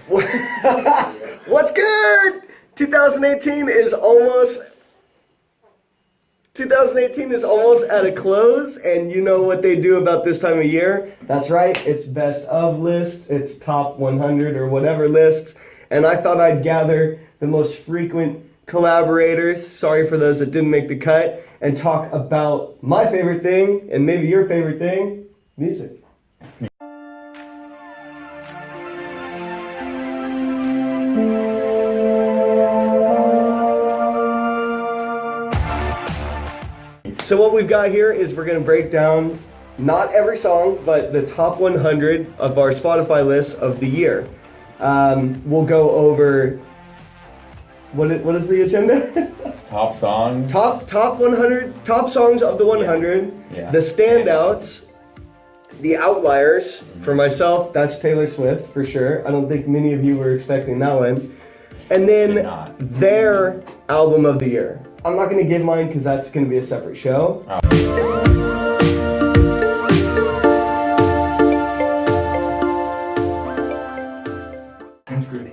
What's good? 2018 is almost at a close, and you know what they do about this time of year. That's right, it's best of lists, it's top 100 or whatever lists, and I thought I'd gather the most frequent collaborators, sorry for those that didn't make the cut, and talk about my favorite thing, and maybe your favorite thing, music. So what we've got here is we're going to break down not every song, but the top 100 of our Spotify list of the year. We'll go over what is the agenda? Top songs. Top 100 top songs of the 100. Yeah. The standouts, the outliers. For myself, that's Taylor Swift for sure. I don't think many of you were expecting that one. And then their album of the year. I'm not going to give mine because that's going to be a separate show.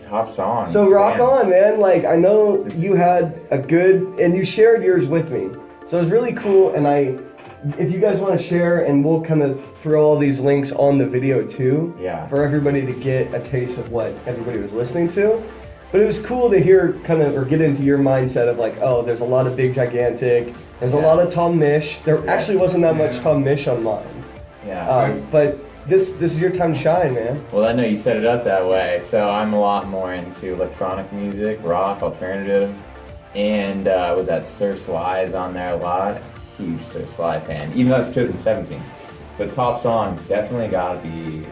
Top song. So rock on, man. Like, I know you had a good, and you shared yours with me. So it was really cool, and if you guys want to share, and we'll kind of throw all these links on the video too. Yeah. For everybody to get a taste of what everybody was listening to. But it was cool to hear or get into your mindset of like, oh, there's a lot of Big Gigantic, there's a lot of Tom Misch. There actually wasn't that much Tom Misch on mine. Yeah. But this is your time to shine, man. Well, I know you set it up that way. So I'm a lot more into electronic music, rock, alternative, and was at Sir Sly's on there a lot. Huge Sir Sly fan, even though it's 2017. But top songs definitely gotta be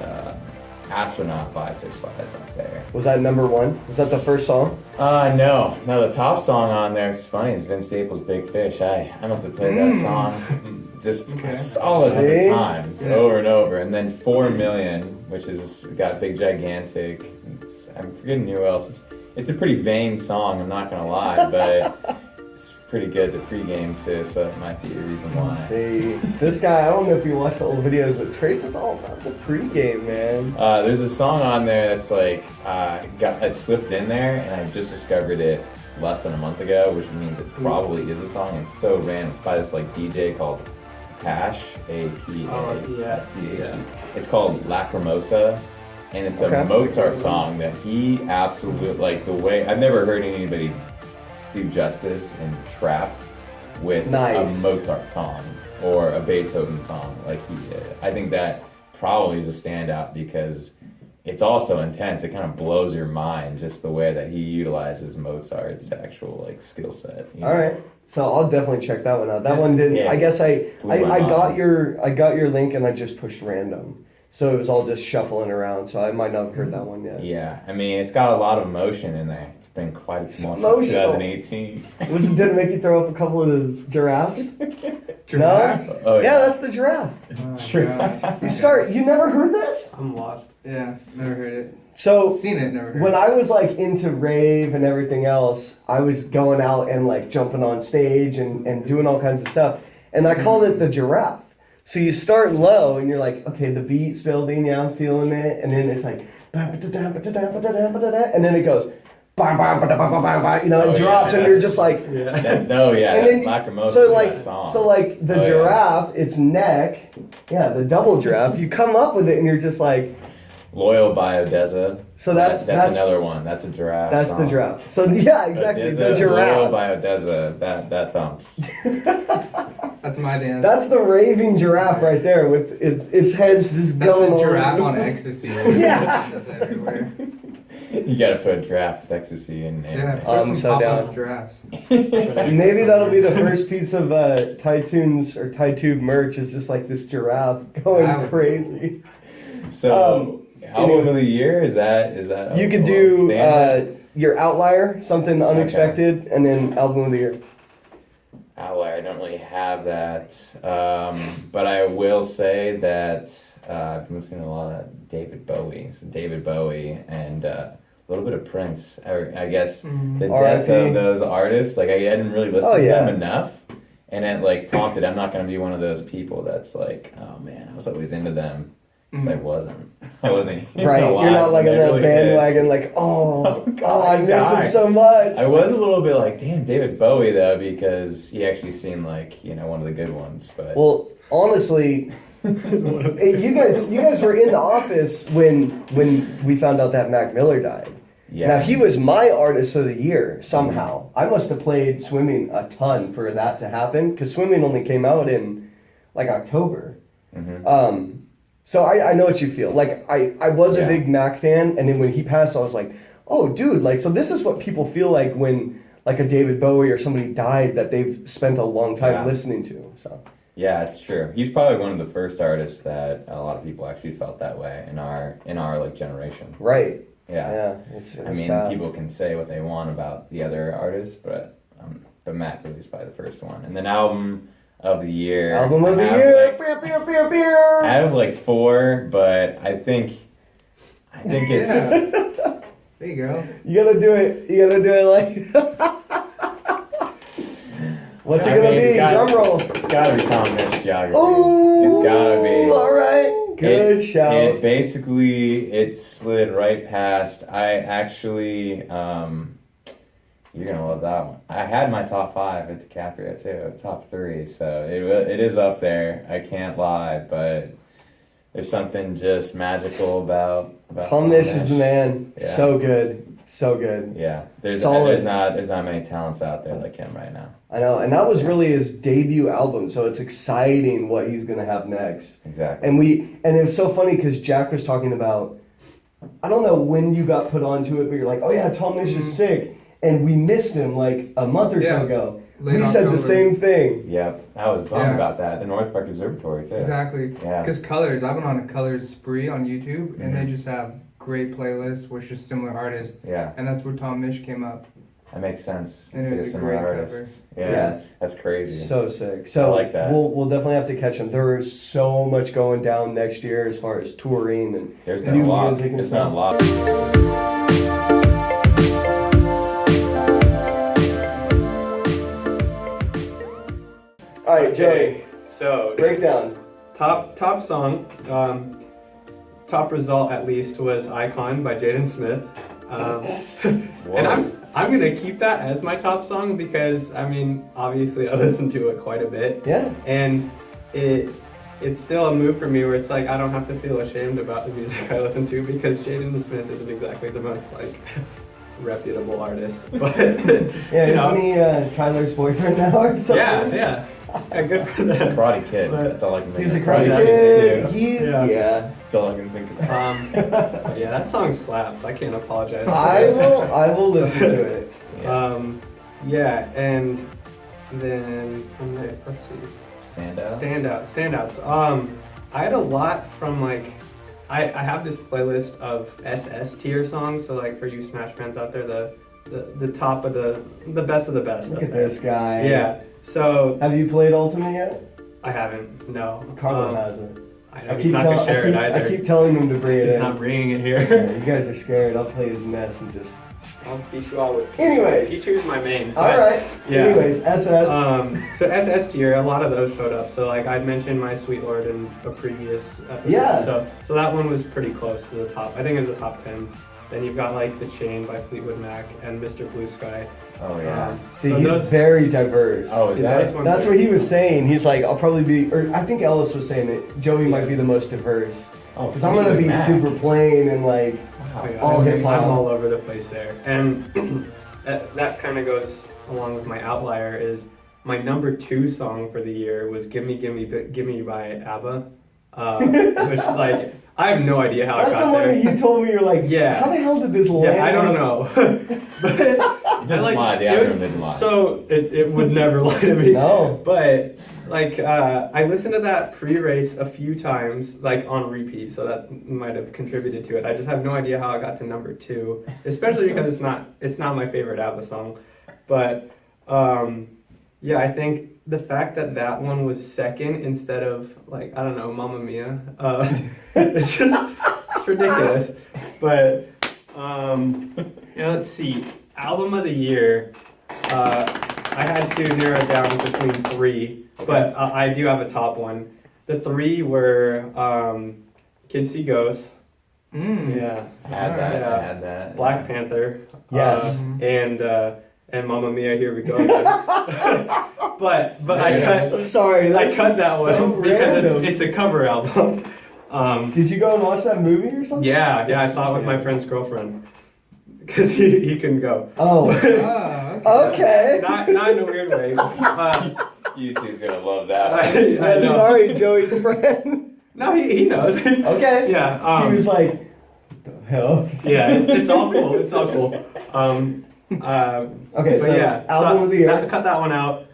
Astronaut by Sir Sly's up there. Was that number one? Was that the first song? No, the top song on there is funny. It's Vince Staples' Big Fish. I must have played that song just a solid 100 times over and over. And then 4 Million, which is got Big Gigantic. I'm forgetting who else. It's a pretty vain song, I'm not gonna lie, but it's pretty good to pregame too, so that might be the reason why. See, this guy, I don't know if you watched the old videos, but Trace is all about the pregame, man. There's a song on there that's like, it slipped in there, and I just discovered it less than a month ago, which means it probably is a song. It's so random. It's by this like DJ called Pash, A-P-A-S-D-H. It's called Lacrimosa, and it's a Mozart song that he absolutely, like the way, I've never heard anybody do justice and trap with a Mozart song or a Beethoven song like he did. I think that probably is a standout because it's also intense. It kind of blows your mind just the way that he utilizes Mozart's actual like skill set. All right, so I'll definitely check that one out. That one didn't. I guess I got your link and I just pushed random. So it was all just shuffling around, so I might not have heard that one yet. Yeah, I mean, it's got a lot of emotion in there. It's been quite a small since 2018. Did it make you throw up a couple of the giraffes? Giraffe? No? Oh, yeah, that's the giraffe. You never heard this? I'm lost. Yeah, never heard it. So seen it, never heard it. When I was like into rave and everything else, I was going out and like jumping on stage and doing all kinds of stuff. And I called it the giraffe. So you start low and you're like, okay, the beat's building, yeah, I'm feeling it, and then it's like, and then it goes, it drops, and you're just like, and then Lacrimosa, so like the giraffe, its neck, the double giraffe, you come up with it, and you're just like, Loyal by Odessa. So that's another one. That's a giraffe. That's song. the giraffe. So yeah, exactly. Odessa, the giraffe. Loyal by Odessa. That thumps. That's my dance. That's the raving giraffe right there with its head's just going. That's the giraffe on ecstasy. Yeah. Just everywhere. You gotta put giraffe with ecstasy in. I'm so down. Giraffes. Maybe that'll be the first piece of Thai Tunes or Thai Tube merch. Is just like this giraffe going crazy. So. Album of the year, is that you could do your outlier, something unexpected, and then album of the year. Outlier, I don't really have that, but I will say that I've been listening to a lot of David Bowie. So David Bowie and a little bit of Prince. I guess the death of those artists, like I hadn't really listened to them enough, and it like prompted. I'm not gonna be one of those people that's like, oh man, I was always into them. because I wasn't. I wasn't. Right, you're not like on that bandwagon, like, oh God, I miss him so much. I was a little bit like, damn, David Bowie though, because he actually seemed like one of the good ones. But well, honestly, you guys were in the office when we found out that Mac Miller died. yeah. Now he was my artist of the year somehow. I must have played Swimming a ton for that to happen because Swimming only came out in like October. Mm-hmm. So I know what you feel. Like I was a big Mac fan, and then when he passed, I was like, oh dude, like so this is what people feel like when like a David Bowie or somebody died that they've spent a long time listening to. So yeah, it's true. He's probably one of the first artists that a lot of people actually felt that way in our like generation. right. Yeah. Yeah. It's I mean, sad. people can say what they want about the other artists, but Mac really is probably the first one. And then album of the year. Album of the I have, year. like, Pew, pew, pew, pew. I have like 4, but I think it's Yeah. There you go. You gotta do it. You gotta do it like. What's it I gonna mean, be? Drum roll. It's gotta be Tom Mix Geography. Oh, It's gotta be. All right. Good shout. It basically slid right past. I actually you're gonna love that one. I had my top 5 at DiCaprio too, top 3, so it is up there. I can't lie, but there's something just magical about Tom Misch is the man. Yeah. So good. So good. Yeah, there's Solid. not many talents out there like him right now. I know, and that was really his debut album, so it's exciting what he's gonna have next. Exactly. And it was so funny because Jack was talking about, I don't know when you got put onto it, but you're like, oh yeah, Tom Misch is sick, and we missed him like a month or so ago. Late We said the October. same thing. Yep, I was bummed about that. The North Park Observatory too. Exactly. Yeah. Because Colors, I've been on a Colors spree on YouTube, and Mm-hmm. they just have great playlists with just similar artists. Yeah, And that's where Tom Misch came up. that makes sense. And It's it like was a similar great artist. cover. Yeah, that's crazy. So sick. So I like that. We'll definitely have to catch him. There is so much going down next year as far as touring and There's been new a lot. music and There's been a stuff. lot. All right, Joey, Okay, so breakdown. top song, top result at least was "Icon" by Jaden Smith, and I'm gonna keep that as my top song because I mean obviously I listen to it quite a bit, Yeah. and it's still a move for me where it's like I don't have to feel ashamed about the music I listen to because Jaden Smith isn't exactly the most like reputable artist, but Yeah, you know, isn't he Tyler's boyfriend now or something? yeah, good for them. Karate Kid. But- That's all I can think He's a of. karate Karate kid. Kid, He, Yeah. yeah. That's all I can think of. But yeah, that song slaps. I can't apologize. for I it. will listen to it. Yeah, and then from there, let's see. Standouts. I had a lot from like, I have this playlist of SS tier songs. So like for you Smash fans out there, the top of the best of the best. Look up at there. this guy. Yeah. So Have you played Ultimate yet? I haven't. No. Carlo has it. I know he's not gonna share it either. I keep telling him to bring it He's in. not bringing it Yeah, here. you guys are scared. I'll play his mess and just. I'll beat you all with. Anyways. Feature's my main. All but- right. yeah. Anyways, SS. So SS tier, a lot of those showed up. So like I'd mentioned My Sweet Lord in a previous episode. Yeah. So that one was pretty close to the top. I think it was the top 10. Then you've got like The Chain by Fleetwood Mac and Mr. Blue Sky. Oh yeah. See, so he's those- very diverse. Oh, is Yeah, that? that's one That's thing. what he was saying. He's like, I'll probably be, or I think Ellis was saying that Joey might be the most diverse. Oh, Because I'm gonna be Mac. super plain and like, Oh, yeah, all I'm hip-hop. all over the place there. And that kind of goes along with my outlier is my number 2 song for the year was Gimme Gimme Gimme by ABBA. Which like, I have no idea how that's I the got one there. that you told me you're like, Yeah. how the hell did this land? Yeah, I don't know. But It doesn't lie. The algorithm didn't lie. So it would never lie to me. No. But like I listened to that pre-race a few times, like on repeat, so that might have contributed to it. I just have no idea how I got to number 2, especially because it's not my favorite ABBA song. But yeah, I think the fact that one was second instead of like I don't know, Mamma Mia, it's ridiculous. But yeah, let's see, album of the year. I had to narrow it down between 3, but I do have a top one. The 3 were Kids See Ghosts. Yeah. I had that. Yeah. I had that. Black Panther. Yes. And Mamma Mia, Here We Go again. but I'm sorry. I cut that so one because random. it's a cover album. Did you go and watch that movie or something? Yeah, I saw it with my friend's girlfriend because he couldn't go. Oh. Okay. Not in a weird way. YouTube's gonna love that. I I'm know. sorry, Joey's friend. No, he knows. Okay. Yeah. He was like, what the hell? Yeah, it's all cool. It's all cool. Okay, but so yeah, album of the year. Cut that one out.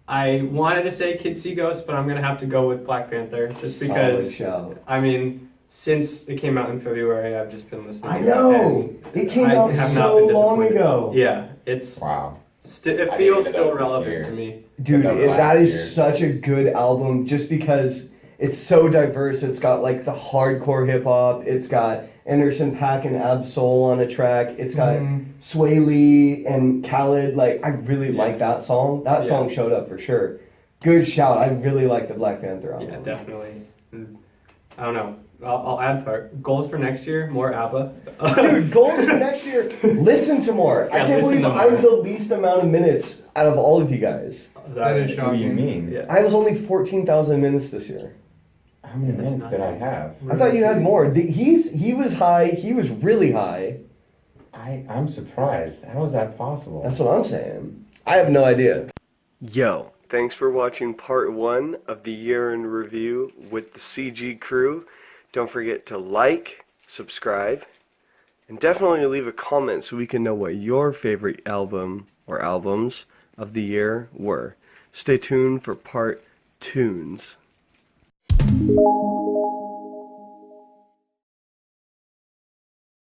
I wanted to say Kids See Ghosts, but I'm gonna have to go with Black Panther just because. Solid shout. I mean, since it came out in February, I've just been listening. I to know. It, It came I out have not so been long disappointed. ago. Yeah, it's Wow. it I feels didn't even know that still was this relevant year. to me. Dude, That was that last is year. such a good album just because it's so diverse. It's got like the hardcore hip hop. It's got Anderson .Paak and Ab Soul on a track. It's got Sway Lee and Khaled. Like, I really like that song. That Yeah. song showed up for sure. Good shout. I really like the Black Panther album. Yeah, definitely. I don't know. I'll add part. Goals for next year: more ABBA. Dude, goals for next year. Listen to more. I Yeah, can't listen believe to I was the more. least amount of minutes out of all of you guys. That is What do you shocking. mean? Yeah. I was only 14,000 minutes this year. How many That's minutes not did I bad. have? I thought you had more. He was high. He was really high. I'm surprised. How is that possible? That's what I'm saying. I have no idea. Yo, thanks for watching part 1 of the year in review with the CG crew. Don't forget to like, subscribe, and definitely leave a comment so we can know what your favorite album or albums of the year were. Stay tuned for part 2s.